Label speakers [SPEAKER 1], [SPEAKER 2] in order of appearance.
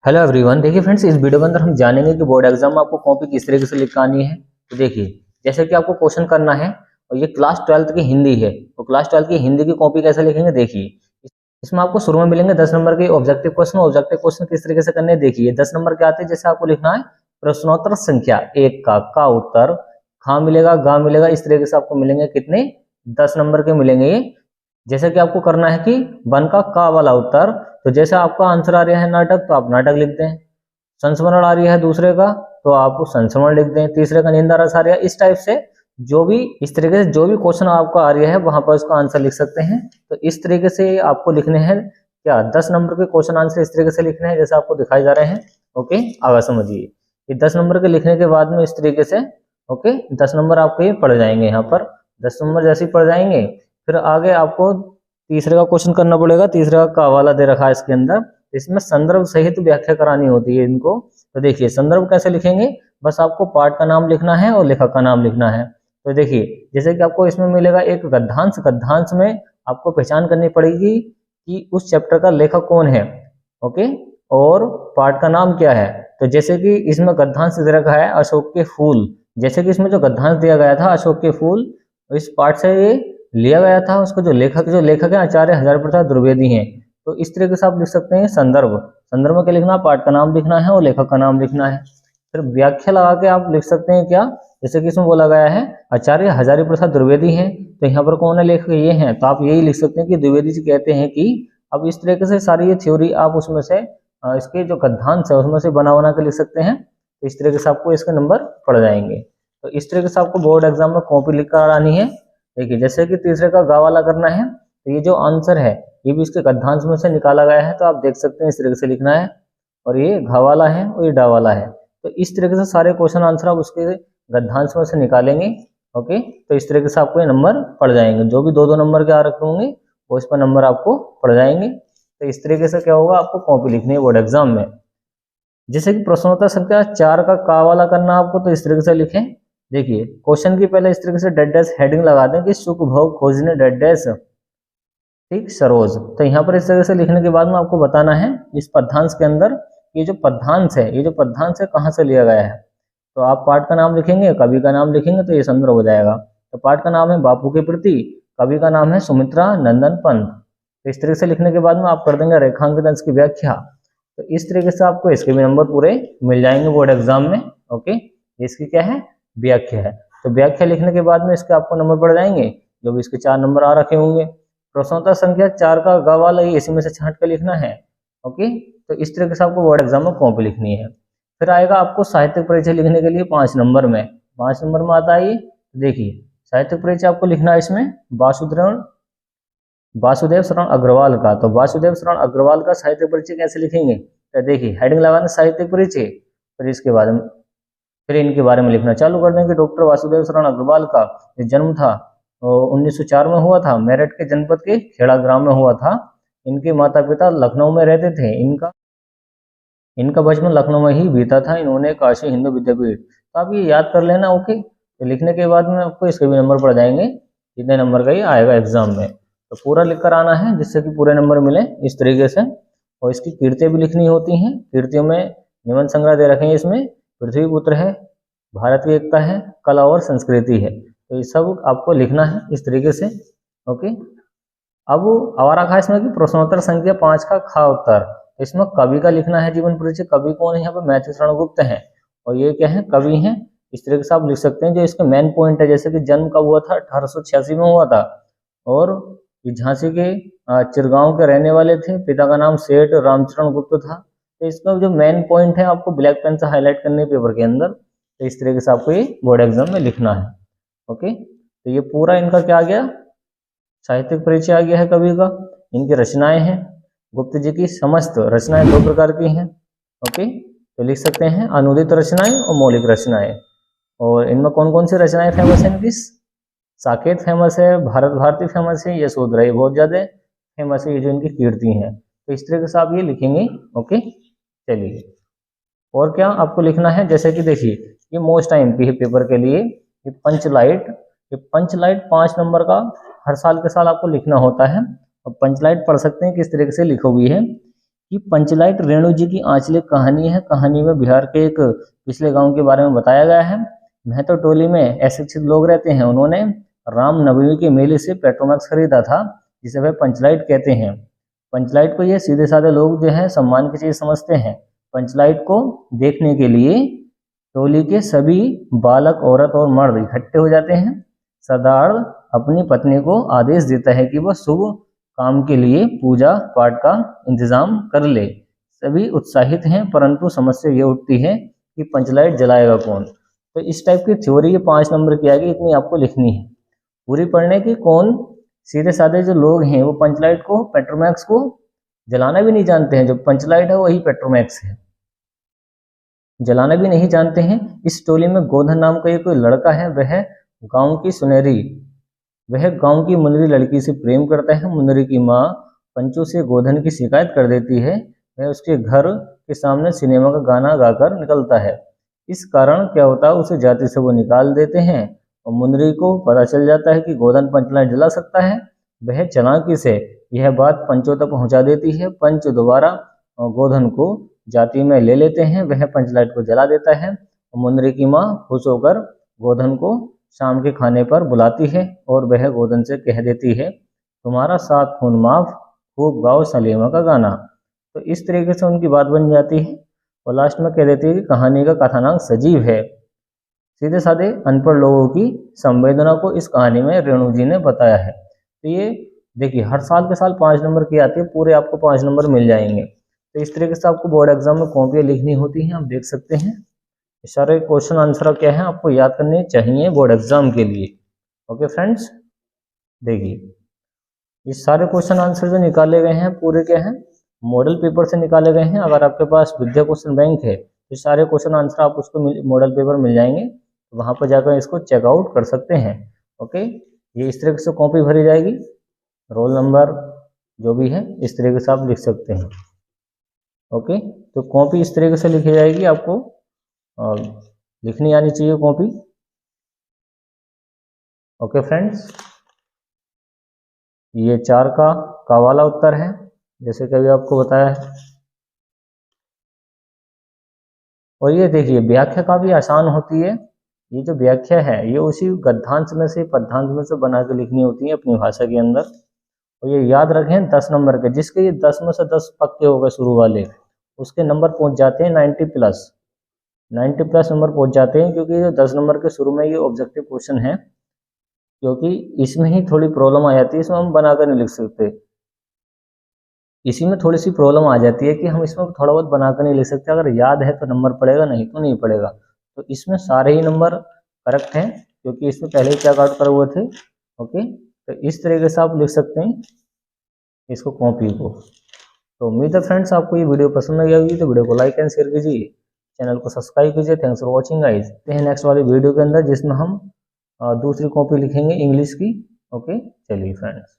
[SPEAKER 1] Hello everyone. देखिए friends, इस video के अंदर हम जानेंगे कि बोर्ड एग्जाम में आपको कॉपी किस तरीके से लिखनी है। तो देखिए, जैसे कि आपको क्वेश्चन करना है और ये क्लास 12th की हिंदी है, तो क्लास 12th की हिंदी की कॉपी कैसे लिखेंगे। देखिए, इसमें आपको शुरू में मिलेंगे 10 नंबर के ऑब्जेक्टिव क्वेश्चन। ऑब्जेक्टिव क्वेश्चन किस तरीके से करने हैं, देखिए 10 नंबर के आते हैं। जैसे आपको लिखना है प्रश्नोत्तर संख्या 1 का उत्तर खा मिलेगा, गा मिलेगा, इस तरीके से आपको मिलेंगे कितने, 10 नंबर के मिलेंगे ये। जैसे कि आपको करना है कि वन का वाला उत्तर, तो जैसे आपका आंसर आ रहा है नाटक, तो आप नाटक लिख दें। संस्मरण आ रही है दूसरे का, तो आप संस्मरण लिख दें। तीसरे का निंदा रस आ रहा है। इस टाइप से जो भी इस तरीके से जो भी क्वेश्चन आपको आ रहा है वहां पर उसका आंसर लिख सकते हैं। तो इस तरीके से आपको लिखने हैं क्या, 10 नंबर के क्वेश्चन आंसर इस तरीके से लिखने हैं जैसे आपको दिखाई जा रहे हैं। ओके, आगे समझिए। ये 10 नंबर के लिखने के बाद में इस तरीके से ओके 10 नंबर आपको ये पड़ जाएंगे। यहाँ पर 10 नंबर जैसे ही पड़ जाएंगे, फिर आगे आपको तीसरे का क्वेश्चन करना पड़ेगा। तीसरे का वाला दे रखा है इसके अंदर, इसमें संदर्भ सहित व्याख्या करानी होती है इनको। तो देखिए संदर्भ कैसे लिखेंगे, बस आपको पाठ का नाम लिखना है और लेखक का नाम लिखना है। तो देखिए, जैसे कि आपको इसमें मिलेगा एक गद्यांश। गद्यांश में आपको पहचान करनी पड़ेगी कि उस चैप्टर का लेखक कौन है। ओके, और पाठ का नाम क्या है। तो जैसे कि इसमें गद्यांश दे रखा है अशोक के फूल, जैसे कि इसमें जो गद्यांश दिया गया था अशोक के फूल, इस पाठ से ये लिया गया था। उसको जो लेखक है आचार्य हजारी प्रसाद द्विवेदी हैं। तो इस तरीके से आप लिख सकते हैं संदर्भ। संदर्भ में क्या लिखना, पाठ का नाम लिखना है और लेखक का नाम लिखना है। फिर व्याख्या लगा के आप लिख सकते हैं क्या, जैसे कि इसमें बोला गया है आचार्य हजारी प्रसाद द्विवेदी हैं, तो यहाँ पर कौन है लेखक, ये हैं। तो आप यही लिख सकते हैं कि द्विवेदी जी कहते हैं कि। अब इस तरीके से सारी ये थ्योरी आप उसमें से इसके जो गद्यांश है उसमें से बना के लिख सकते हैं। तो इस तरीके से आपको इसके नंबर पड़ जाएंगे। तो इस तरीके से आपको बोर्ड एग्जाम में कॉपी लिख कर आनी है। देखिए, जैसे कि तीसरे का गा वाला करना है, तो ये जो आंसर है ये भी इसके गद्यांश में से निकाला गया है। तो आप देख सकते हैं इस तरीके से लिखना है, और ये घा वाला है और ये डा वाला है। तो इस तरीके से सारे क्वेश्चन आंसर आप उसके गद्यांश में से निकालेंगे। ओके, तो इस तरीके से आपको ये नंबर पड़ जाएंगे। जो भी 2-2 नंबर के आ रखे होंगे वो इस पर नंबर आपको पड़ जाएंगे। तो इस तरीके से क्या होगा, आपको कॉपी लिखनी है बोर्ड एग्जाम में। जैसे कि प्रश्नोत्तर संख्या 4 का वाला करना आपको, तो इस तरीके से लिखें। देखिए, क्वेश्चन की पहले इस तरीके से डेड डैश हेडिंग लगा दें कि सुख भोग खोजने डेड डैश, ठीक, सरोज। तो यहाँ पर इस तरह से लिखने के बाद में आपको बताना है इस पद्यांश के अंदर ये जो पद्यांश है, ये जो पद्यांश है कहाँ से लिया गया है। तो आप पाठ का नाम लिखेंगे, कवि का नाम लिखेंगे, तो ये संदर्भ हो जाएगा। तो पाठ का नाम है बापू के प्रति, कवि का नाम है सुमित्रा नंदन पंत। तो इस तरीके से लिखने के बाद में आप कर देंगे रेखांकित अंश की व्याख्या। तो इस तरीके से आपको इसके भी नंबर पूरे मिल जाएंगे बोर्ड एग्जाम में। ओके, इसकी क्या है, व्याख्या है। तो व्याख्या लिखने के बाद में इसके आपको नंबर पड़ जाएंगे, जो भी इसके 4 नंबर आ रखे होंगे। प्रश्नोत्तर संख्या 4 का ग वाला ही इसी में से छांट कर लिखना है। ओके, तो इस तरीके से आपको बोर्ड एग्जाम में कॉपी लिखनी है। फिर आएगा आपको साहित्यिक परिचय लिखने के लिए 5 नंबर में। 5 नंबर में आता है ये, देखिए साहित्यिक परिचय आपको लिखना है इसमें वासुदेव शरण अग्रवाल का। तो वासुदेव शरण अग्रवाल का साहित्यिक परिचय कैसे लिखेंगे, तो देखिए हेडिंग लगाना साहित्यिक परिचय, फिर इसके बाद फिर इनके बारे में लिखना चालू कर देंगे। डॉक्टर वासुदेव शरण अग्रवाल का जन्म था 1904 में हुआ था। मेरठ के जनपद के खेड़ा ग्राम में हुआ था। इनके माता पिता लखनऊ में रहते थे। इनका बचपन लखनऊ में ही बीता था। इन्होंने काशी हिंदू विद्यापीठ, तो आप ये याद कर लेना। ओके, तो लिखने के बाद में आपको इसके भी नंबर पड़ जाएंगे, कितने नंबर का ये आएगा एग्जाम में। तो पूरा लिख कर आना है जिससे कि पूरे नंबर मिले इस तरीके से। और इसकी कीर्तियाँ भी लिखनी होती हैं। कीर्तियों में निबंध संग्रह दे रखे हैं इसमें, पृथ्वी पुत्र है, भारत की एकता है, कला और संस्कृति है। तो ये सब आपको लिखना है इस तरीके से। ओके, अब आवारा खा इसमें कि प्रश्नोत्तर संख्या 5 का खा उत्तर, इसमें कवि का लिखना है जीवन परिचय। कवि कौन है, यहाँ पर मैथिली शरण गुप्त है, और ये क्या है, कवि हैं। इस तरीके से आप लिख सकते हैं जो इसके मेन पॉइंट है। जैसे कि जन्म कब हुआ था, 1886 में हुआ था, और ये झांसी के चिरगांव के रहने वाले थे। पिता का नाम सेठ रामचरण गुप्त था। तो इसका जो मेन पॉइंट है आपको ब्लैक पेन से हाईलाइट करने पेपर के अंदर। तो इस तरीके से आपको ये बोर्ड एग्जाम में लिखना है। ओके, तो ये पूरा इनका क्या आ गया, साहित्यिक परिचय आ गया है कवि का। इनकी रचनाएं हैं, गुप्त जी की समस्त रचनाएं 2 प्रकार की हैं। ओके, तो लिख सकते हैं अनुदित रचनाएं और मौलिक रचनाएं। और इनमें कौन कौन सी रचनाएं फेमस है इनकी, साकेत फेमस है, भारत भारती फेमस है, यशोधरा ये बहुत ज्यादा फेमस है, ये जो इनकी कीर्ति है। तो इस तरीके से आप ये लिखेंगे। ओके, चलिए और क्या आपको लिखना है, जैसे कि देखिए ये मोस्ट टाइम है पेपर के लिए, ये पंचलाइट। ये पंचलाइट 5 नंबर का हर साल के साल आपको लिखना होता है। और पंचलाइट पढ़ सकते हैं किस तरीके से लिखी हुई है। कि पंचलाइट रेणु जी की आंचलिक कहानी है। कहानी में बिहार के एक पिछले गांव के बारे में बताया गया है। महतो टोली में अशिक्षित लोग रहते हैं, उन्होंने रामनवमी के मेले से पेट्रोमैक्स खरीदा था, जिसे वह पंचलाइट कहते हैं। पंचलाइट को ये सीधे साधे लोग जो है सम्मान की चीज समझते हैं। पंचलाइट को देखने के लिए टोली के सभी बालक, औरत और मर्द इकट्ठे हो जाते हैं। सरदार अपनी पत्नी को आदेश देता है कि वह शुभ काम के लिए पूजा पाठ का इंतजाम कर ले। सभी उत्साहित हैं, परंतु समस्या ये उठती है कि पंचलाइट जलाएगा कौन। तो इस टाइप की थ्योरी ये 5 नंबर की आएगी, इतनी आपको लिखनी है। पूरी पढ़ने की कौन सीधे साधे जो लोग हैं वो पंचलाइट को, पेट्रोमैक्स को जलाना भी नहीं जानते हैं। जो पंचलाइट है वही पेट्रोमैक्स है, जलाना भी नहीं जानते हैं। इस टोली में गोधन नाम का ये कोई लड़का है, वह गांव की मुनरी लड़की से प्रेम करता है। मुनरी की माँ पंचू से गोधन की शिकायत कर देती है। वह उसके घर के सामने सिनेमा का गाना गाकर निकलता है। इस कारण क्या होता है, उसे जाति से वो निकाल देते हैं और मुनरी को पता चल जाता है कि गोधन पंचलाइट जला सकता है। वह चालाकी से यह बात पंचों तक पहुंचा देती है। पंच दोबारा गोधन को जाति में ले लेते हैं। वह पंचलाइट को जला देता है और मुनरी की माँ खुश होकर गोधन को शाम के खाने पर बुलाती है और वह गोधन से कह देती है, तुम्हारा 7 खून माफ, खूब गाओ सलीमा का गाना। तो इस तरीके से उनकी बात बन जाती है और लास्ट में कह देती है कि कहानी का कथानक सजीव है। सीधे साधे अनपढ़ लोगों की संवेदना को इस कहानी में रेणु जी ने बताया है। तो ये देखिए हर साल के साल 5 नंबर की आती है, पूरे आपको 5 नंबर मिल जाएंगे। तो इस तरीके से आपको बोर्ड एग्जाम में कॉपियाँ लिखनी होती हैं, आप देख सकते हैं। सारे क्वेश्चन आंसर क्या है आपको याद करने चाहिए बोर्ड एग्जाम के लिए। ओके फ्रेंड्स, देखिए ये सारे क्वेश्चन आंसर जो निकाले गए हैं पूरे क्या हैं, मॉडल पेपर से निकाले गए हैं। अगर आपके पास विद्या क्वेश्चन बैंक है तो सारे क्वेश्चन आंसर आप उसको मॉडल पेपर मिल जाएंगे, तो वहां पर जाकर इसको चेकआउट कर सकते हैं। ओके, ये इस तरीके से कॉपी भरी जाएगी, रोल नंबर जो भी है इस तरीके से आप लिख सकते हैं। ओके, तो कॉपी इस तरीके से लिखी जाएगी, आपको लिखनी आनी चाहिए कॉपी। ओके फ्रेंड्स, ये 4 का वाला उत्तर है, जैसे कि अभी आपको बताया है। और ये देखिए व्याख्या काफी आसान होती है। ये जो व्याख्या है ये उसी गद्यांश में से, पद्यांश में से बना के लिखनी होती है अपनी भाषा के अंदर। और ये याद रखें 10 नंबर के, जिसके ये 10 में से 10 पक्के हो गए शुरू वाले, उसके नंबर पहुंच जाते हैं 90 प्लस नंबर पहुंच जाते हैं, क्योंकि जो 10 नंबर के शुरू में ये ऑब्जेक्टिव क्वेश्चन है, क्योंकि इसमें ही थोड़ी प्रॉब्लम आ जाती है, इसमें हम बनाकर नहीं लिख सकते। इसी में थोड़ी सी प्रॉब्लम आ जाती है कि हम इसमें थोड़ा बहुत बनाकर नहीं लिख सकते। अगर याद है तो नंबर पड़ेगा, नहीं तो नहीं पड़ेगा। तो इसमें सारे ही नंबर करेक्ट हैं, क्योंकि इसमें पहले ही चेक आउट करे हुए थे। ओके, तो इस तरीके से आप लिख सकते हैं इसको, कॉपी को। तो उम्मीद है फ्रेंड्स आपको ये वीडियो पसंद आई होगी, तो वीडियो को लाइक एंड शेयर कीजिए, चैनल को सब्सक्राइब कीजिए। Thanks for watching guys. Next वाली वीडियो के अंदर जिसमें हम दूसरी कॉपी लिखेंगे इंग्लिश की। ओके, चलिए फ्रेंड्स।